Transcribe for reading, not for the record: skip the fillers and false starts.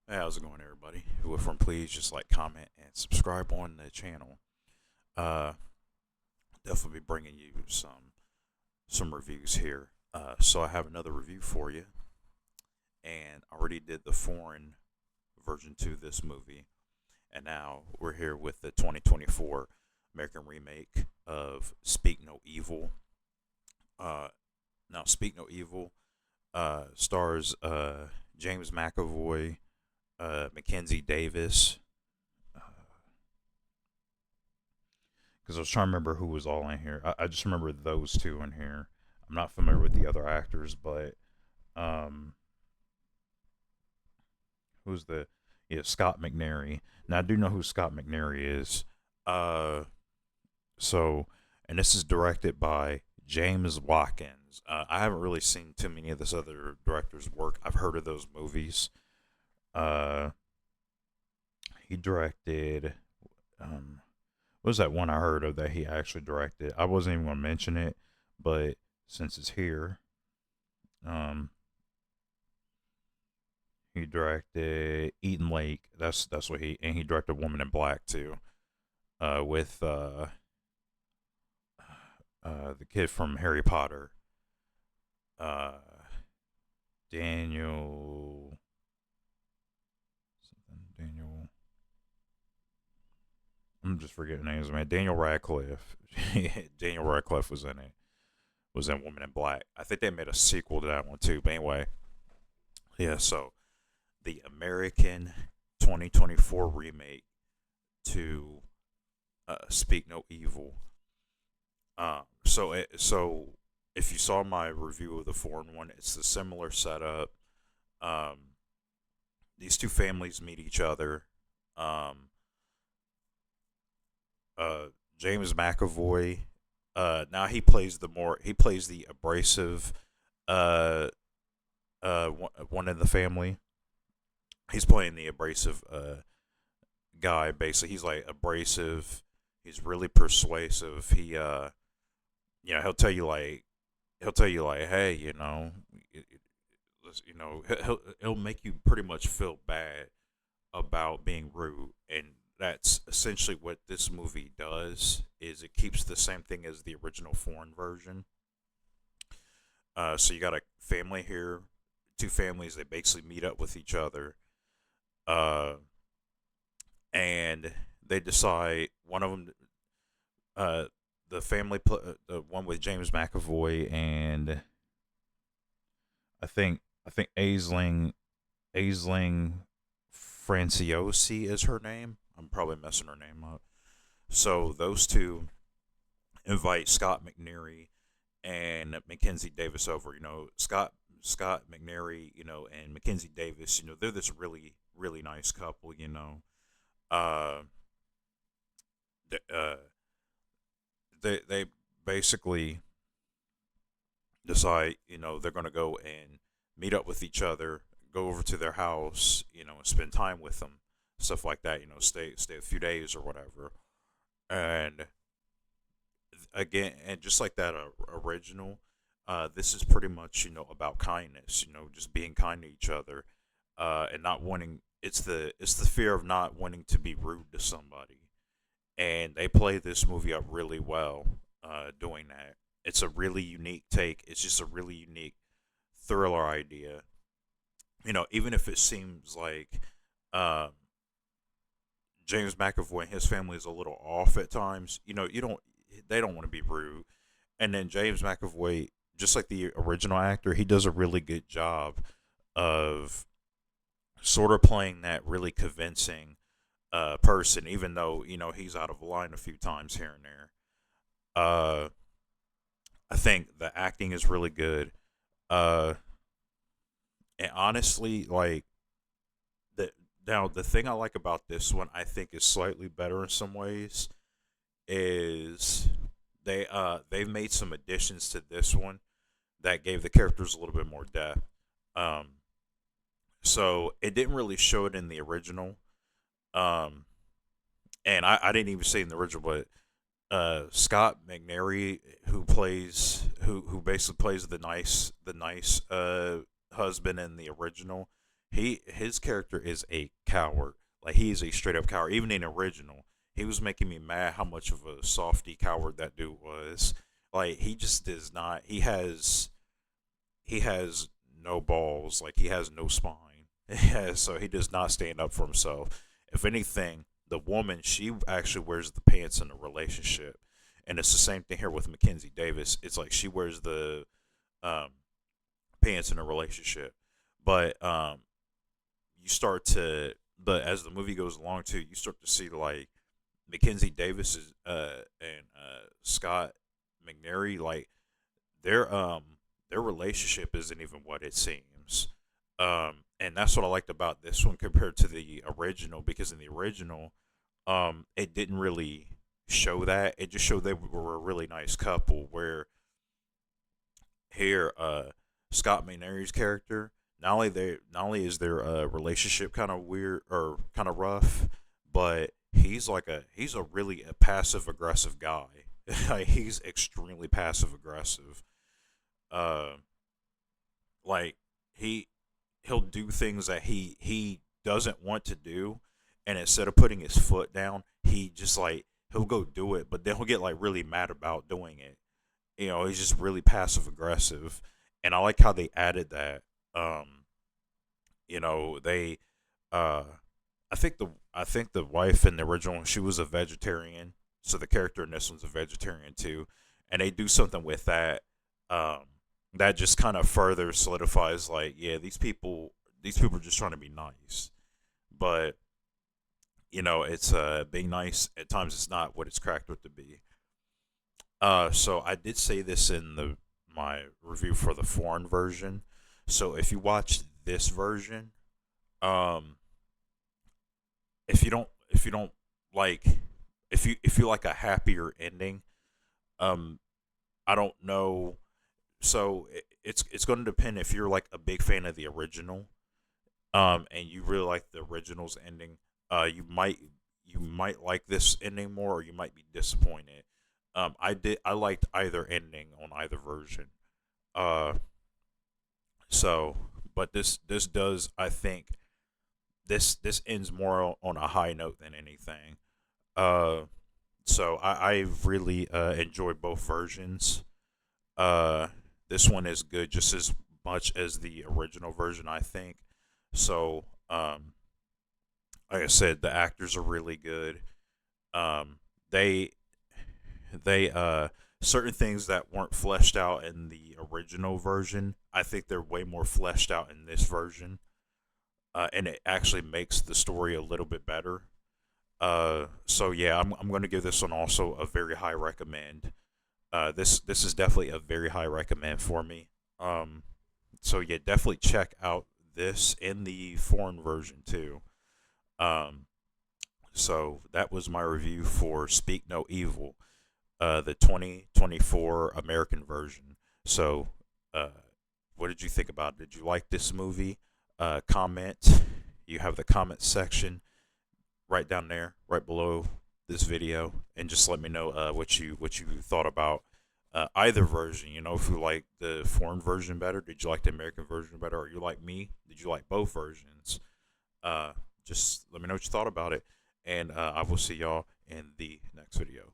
Hey, how's it going, everybody? Who are from, please just like, comment, and subscribe on the channel. Uh, Definitely be bringing you some reviews here. So I have another review for you, and I already did the foreign version to this movie, and now we're here with the 2024 American remake of Speak No Evil. Uh, Now, Speak No Evil stars James McAvoy, Mackenzie Davis, because I was trying to remember who was all in here. I just remember those two in here. I'm not familiar with the other actors, but um, who's the Scott McNairy. Now I do know who Scott McNairy is. Uh, so and this is directed by James Watkins. I haven't really seen too many of this other director's work. I've heard of those movies. Uh, he directed. Um, what was that one I heard of that he actually directed? I wasn't even gonna mention it, but since it's here, um, he directed Eden Lake. That's what he directed Woman in Black too. With the kid from Harry Potter, uh, Daniel something. Daniel. I'm just forgetting names, man. Daniel Radcliffe. Daniel Radcliffe was in it. Was in Woman in Black. I think they made a sequel to that one too. But anyway, yeah. So the American 2024 remake to Speak No Evil. So if you saw my review of the foreign one, it's a similar setup. Um, these two families meet each other. Um, uh, James McAvoy. Now he plays the abrasive uh one in the family. He's playing the abrasive guy. Basically, he's like abrasive. He's really persuasive. He'll tell you like, hey, he'll make you pretty much feel bad about being rude, and that's essentially what this movie does. Is it keeps the same thing as the original foreign version. So you got a family here, two families. They basically meet up with each other, uh, and they decide one of them, uh, the one with James McAvoy and I think Aisling Franciosi is her name. I'm probably messing her name up. So those two invite Scott McNairy and Mackenzie Davis over. Scott McNairy, and Mackenzie Davis. They're this really nice couple. Uh, uh, they basically decide, they're going to go and meet up with each other, go over to their house, and spend time with them, stuff like that. Stay a few days or whatever. And again, and just like that original, this is pretty much about kindness. Just being kind to each other, and not wanting. It's the fear of not wanting to be rude to somebody, and they play this movie up really well, doing that. It's a really unique take. It's just a really unique thriller idea. Even if it seems like um, James McAvoy and his family is a little off at times, they don't want to be rude. And then James McAvoy, just like the original actor, he does a really good job of sort of playing that really convincing person, even though he's out of line a few times here and there. Uh, I think the acting is really good. Uh, and honestly, like the now the thing I like about this one, I think is slightly better in some ways, is they've made some additions to this one that gave the characters a little bit more depth. Um, so it didn't really show it in the original. Um, and I didn't even see it in the original, but Scott McNairy, who basically plays the nice husband in the original, his character is a coward. Like he is a straight up coward. Even in the original, he was making me mad how much of a softy coward that dude was. Like he just does not. He has no balls. Like he has no spine. Yeah, so he does not stand up for himself. If anything, the woman, she actually wears the pants in the relationship, and it's the same thing here with Mackenzie Davis. It's like she wears the um, pants in a relationship, but you start to, but as the movie goes along too, you start to see like Mackenzie Davis is and Scott McNary, like their their relationship isn't even what it seems. And that's what I liked about this one compared to the original, because in the original, it didn't really show that. It just showed they were a really nice couple. Where here, Scott McNairy's character, not only is their relationship kind of weird or kind of rough, but he's a really a passive aggressive guy. He's extremely passive aggressive. Uh, like he he'll do things that he doesn't want to do, and instead of putting his foot down, he just like he'll go do it, but then he'll get like really mad about doing it. He's just really passive aggressive, and I like how they added that. Um, they, uh, I think the wife in the original, she was a vegetarian, so the character in this one's a vegetarian too, and they do something with that. Um, that just kind of further solidifies, like, yeah, these people are just trying to be nice, but it's being nice at times it's not what it's cracked up to be. So I did say this in the my review for the foreign version. So if you watch this version, um, if you don't like if you like a happier ending, um, I don't know. So it's going to depend if you're like a big fan of the original, and you really like the original's ending. You might like this ending more, or you might be disappointed. I liked either ending on either version. Uh, so, but this does, I think, this ends more on a high note than anything. Uh, so I really enjoyed both versions. Uh, this one is good just as much as the original version, I think. So, like I said, the actors are really good. Um, they they certain things that weren't fleshed out in the original version, I think they're way more fleshed out in this version, and it actually makes the story a little bit better. So yeah, I'm going to give this one also a very high recommend. This is definitely a very high recommend for me. Um, so yeah, definitely check out this in the foreign version too. Um, so that was my review for Speak No Evil, the 2024 American version. So, uh, what did you think about it? Did you like this movie? Comment. You have the comment section right down there, right below this video, and just let me know what you thought about either version. If you like the foreign version better, did you like the American version better, or you like me? Did you like both versions? Uh, just let me know what you thought about it, and I will see y'all in the next video.